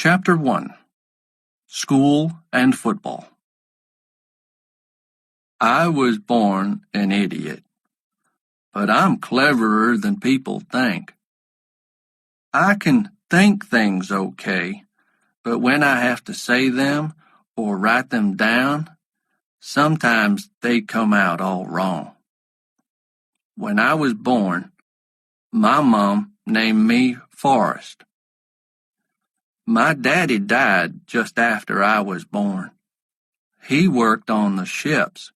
Chapter 1. School and Football. I was born an idiot, but I'm cleverer than people think. I can think things okay, but when I have to say them or write them down, sometimes they come out all wrong. When I was born, my mom named me Forrest. My daddy died just after I was born. He worked on the ships.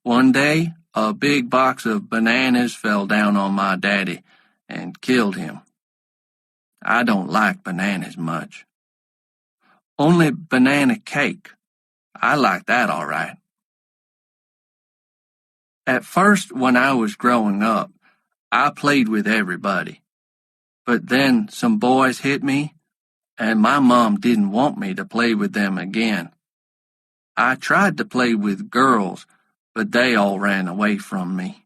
One day, a big box of bananas fell down on my daddy and killed him. I don't like bananas much. Only banana cake. I like that all right. At first, when I was growing up, I played with everybody. But then some boys hit me, and my mom didn't want me to play with them again. I tried to play with girls, but they all ran away from me.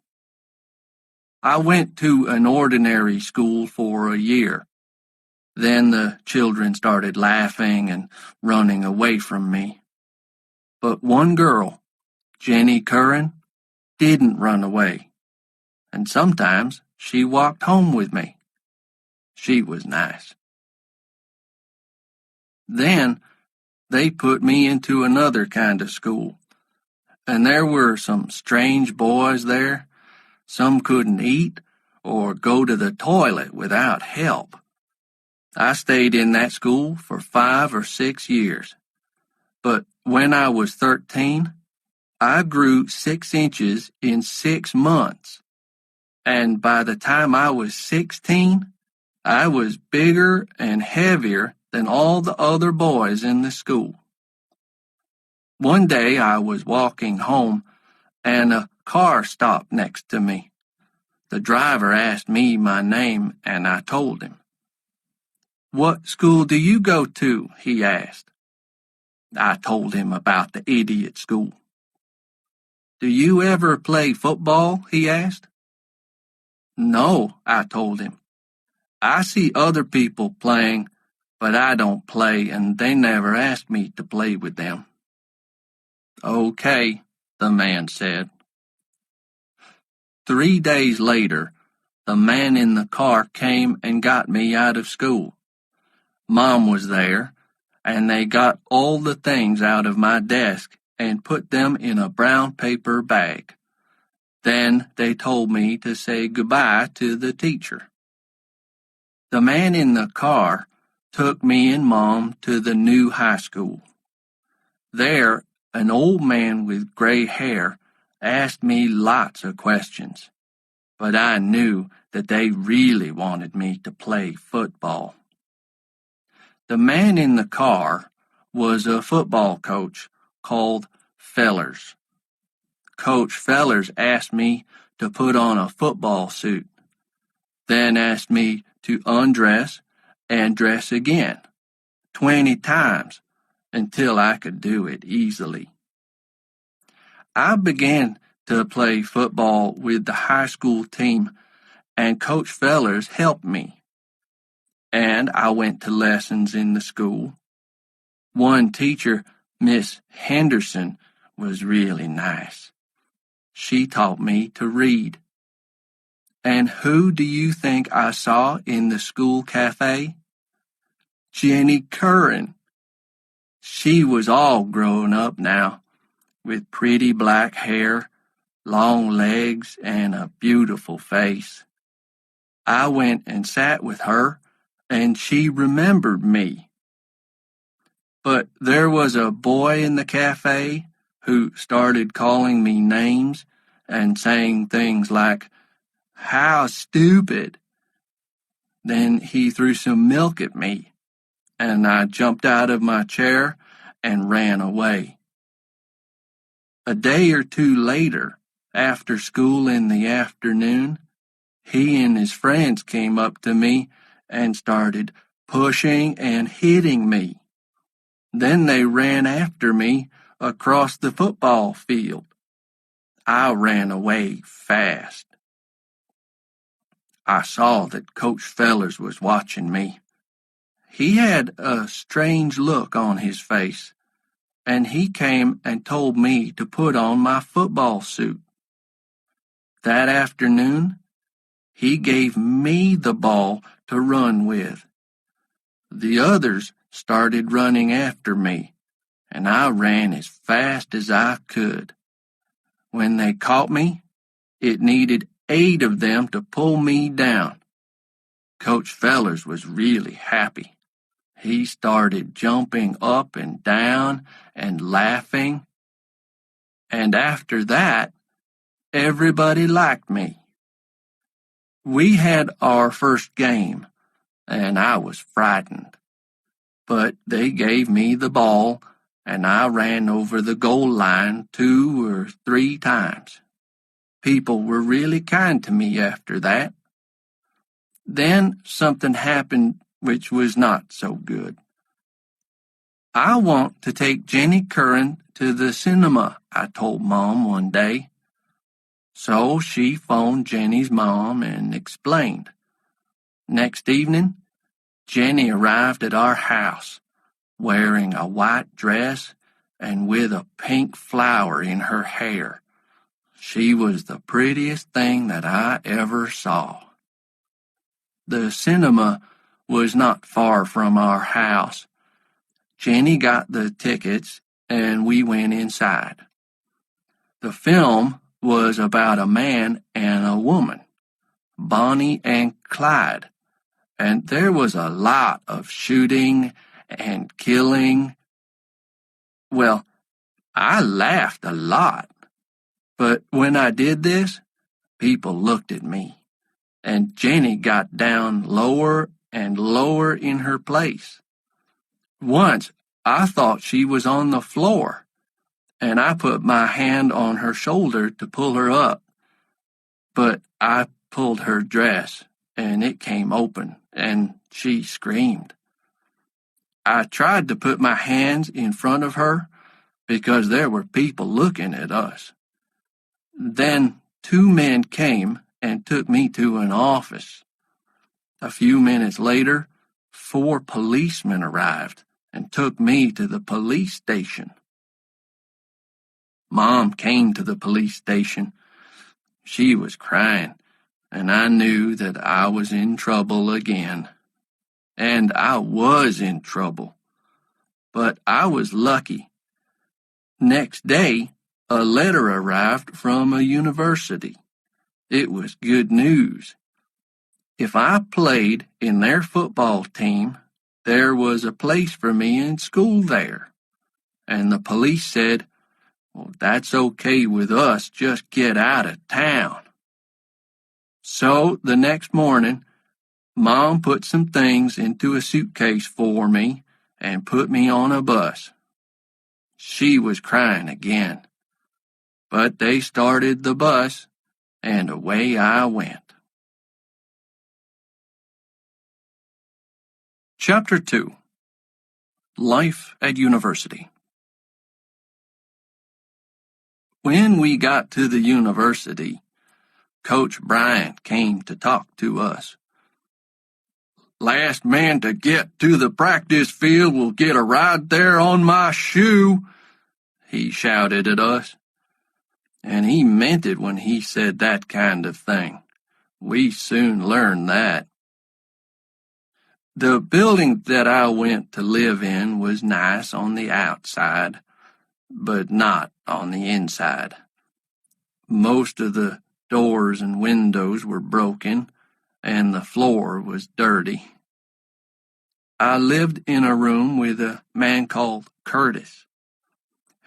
I went to an ordinary school for a year. Then the children started laughing and running away from me. But one girl, Jenny Curran, didn't run away, and sometimes she walked home with me. She was nice. Then they put me into another kind of school, and there were some strange boys there. Some couldn't eat or go to the toilet without help. I stayed in that school for 5 or 6 years. But when I was 13, I grew 6 inches in 6 months. And by the time I was 16, I was bigger and heavier than all the other boys in the school. One day I was walking home, and a car stopped next to me. The driver asked me my name, and I told him. "What school do you go to?" he asked. I told him about the idiot school. "Do you ever play football?" he asked. "No," I told him. "I see other people playing, but I don't play, and they never asked me to play with them." "Okay," the man said. 3 days later, the man in the car came and got me out of school. Mom was there, and they got all the things out of my desk and put them in a brown paper bag. Then they told me to say goodbye to the teacher. The man in the car took me and Mom to the new high school. There, an old man with gray hair asked me lots of questions, but I knew that they really wanted me to play football. The man in the car was a football coach called Fellers. Coach Fellers asked me to put on a football suit, then asked me to undress and dress again, 20 times, until I could do it easily. I began to play football with the high school team, and Coach Fellers helped me. And I went to lessons in the school. One teacher, Miss Henderson, was really nice. She taught me to read. And who do you think I saw in the school cafe? Jenny Curran. She was all grown up now, with pretty black hair, long legs, and a beautiful face. I went and sat with her, and she remembered me. But there was a boy in the cafe who started calling me names and saying things like, "How stupid." Then he threw some milk at me, and I jumped out of my chair and ran away. A day or two later, after school in the afternoon, he and his friends came up to me and started pushing and hitting me. Then they ran after me across the football field. I ran away fast. I saw that Coach Fellers was watching me. He had a strange look on his face, and he came and told me to put on my football suit. That afternoon, he gave me the ball to run with. The others started running after me, and I ran as fast as I could. When they caught me, it needed 8 of them to pull me down. Coach Fellers was really happy. He started jumping up and down and laughing. And after that, everybody liked me. We had our first game, and I was frightened. But they gave me the ball, and I ran over the goal line 2 or 3 times. People were really kind to me after that. Then something happened which was not so good. I want to take Jenny Curran to the cinema, I told Mom one day. So she phoned Jenny's mom and explained. Next evening, Jenny arrived at our house, wearing a white dress and with a pink flower in her hair. She was the prettiest thing that I ever saw. The cinema was not far from our house. Jenny got the tickets, and we went inside. The film was about a man and a woman, Bonnie and Clyde, and there was a lot of shooting and killing. Well, I laughed a lot, but when I did this, people looked at me, and Jenny got down lower and lower in her place. Once, I thought she was on the floor, and I put my hand on her shoulder to pull her up, but I pulled her dress, and it came open, and she screamed. I tried to put my hands in front of her because there were people looking at us. Then 2 men came and took me to an office. A few minutes later, 4 policemen arrived and took me to the police station. Mom came to the police station. She was crying, and I knew that I was in trouble again. And I was in trouble. But I was lucky. Next day, a letter arrived from a university. It was good news. If I played in their football team, there was a place for me in school there. And the police said, "Well, that's okay with us, just get out of town." So the next morning, Mom put some things into a suitcase for me and put me on a bus. She was crying again. But they started the bus, and away I went. Chapter 2. Life at University. When we got to the university, Coach Bryant came to talk to us. "Last man to get to the practice field will get a ride there on my shoe," he shouted at us. And he meant it when he said that kind of thing. We soon learned that. The building that I went to live in was nice on the outside, but not on the inside. Most of the doors and windows were broken, and the floor was dirty. I lived in a room with a man called Curtis.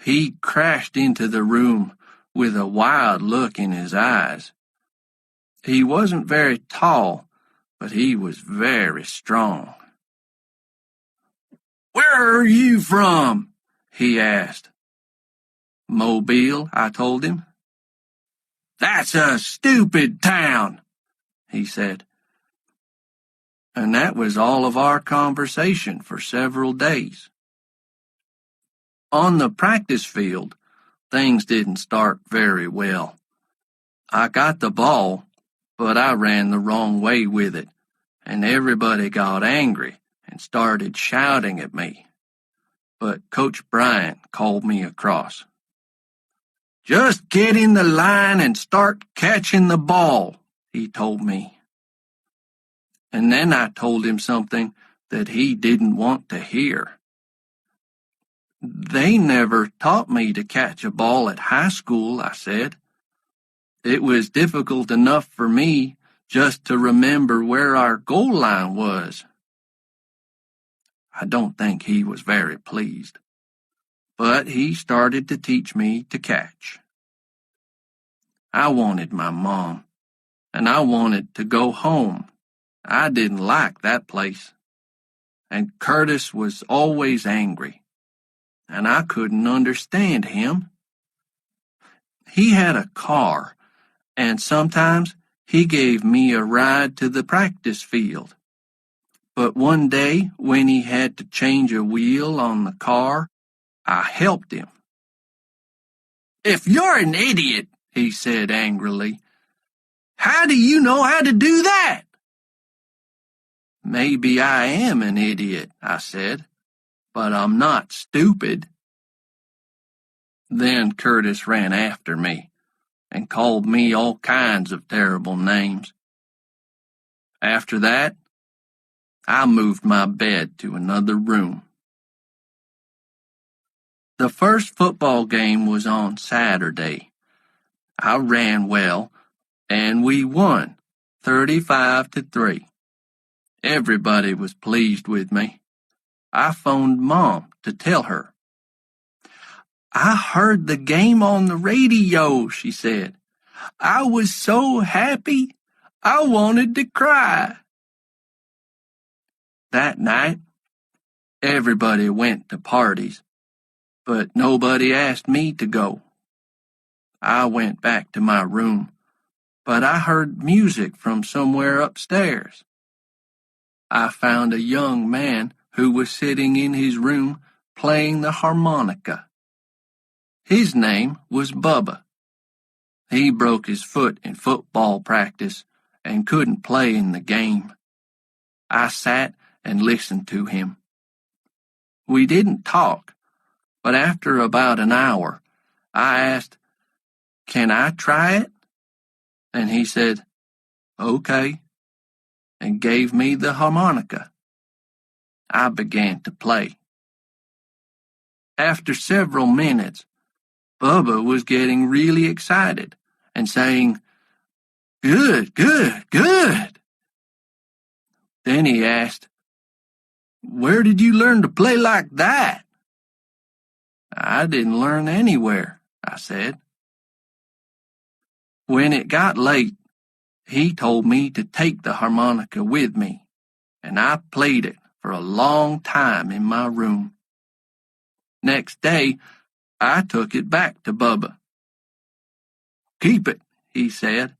He crashed into the room with a wild look in his eyes. He wasn't very tall, but he was very strong. "Where are you from?" he asked. "Mobile," I told him. "That's a stupid town," he said. And that was all of our conversation for several days. On the practice field, things didn't start very well. I got the ball, but I ran the wrong way with it, and everybody got angry and started shouting at me, but Coach Bryant called me across. "Just get in the line and start catching the ball," he told me. And then I told him something that he didn't want to hear. "They never taught me to catch a ball at high school," I said. "It was difficult enough for me just to remember where our goal line was." I don't think he was very pleased, but he started to teach me to catch. I wanted my mom, and I wanted to go home. I didn't like that place, and Curtis was always angry, and I couldn't understand him. He had a car, and sometimes he gave me a ride to the practice field. But one day, when he had to change a wheel on the car, I helped him. "If you're an idiot," he said angrily, "how do you know how to do that?" "Maybe I am an idiot," I said, "but I'm not stupid." Then Curtis ran after me and called me all kinds of terrible names. After that, I moved my bed to another room. The first football game was on Saturday. I ran well, and we won 35-3. Everybody was pleased with me. I phoned Mom to tell her. "I heard the game on the radio," she said. "I was so happy, I wanted to cry." That night, everybody went to parties, but nobody asked me to go. I went back to my room, but I heard music from somewhere upstairs. I found a young man who was sitting in his room playing the harmonica. His name was Bubba. He broke his foot in football practice and couldn't play in the game. I sat and listened to him. We didn't talk, but after about an hour, I asked, "Can I try it?" And he said, "Okay," and gave me the harmonica. I began to play. After several minutes, Bubba was getting really excited and saying, "Good, good, good." Then he asked, "Where did you learn to play like that?" "I didn't learn anywhere," I said. When it got late, he told me to take the harmonica with me, and I played it for a long time in my room. Next day, I took it back to Bubba. "Keep it," he said.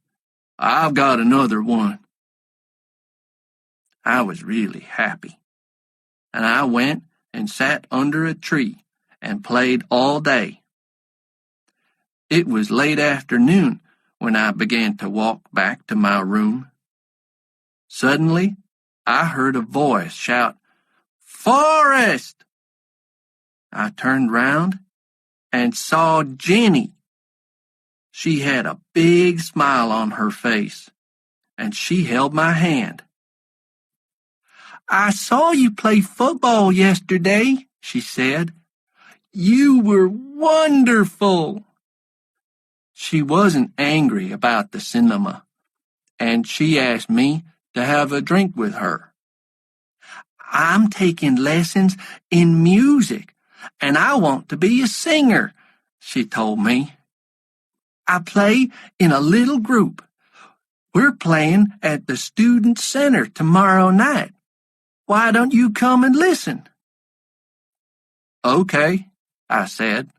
"I've got another one." I was really happy, and I went and sat under a tree and played all day. It was late afternoon when I began to walk back to my room. Suddenly, I heard a voice shout, "Forrest!" I turned round and saw Jenny. She had a big smile on her face, and she held my hand. "I saw you play football yesterday," she said. "You were wonderful." She wasn't angry about the cinema, and she asked me to have a drink with her. "I'm taking lessons in music, and I want to be a singer," she told me. "I play in a little group. We're playing at the Student Center tomorrow night. Why don't you come and listen?" "Okay," I said.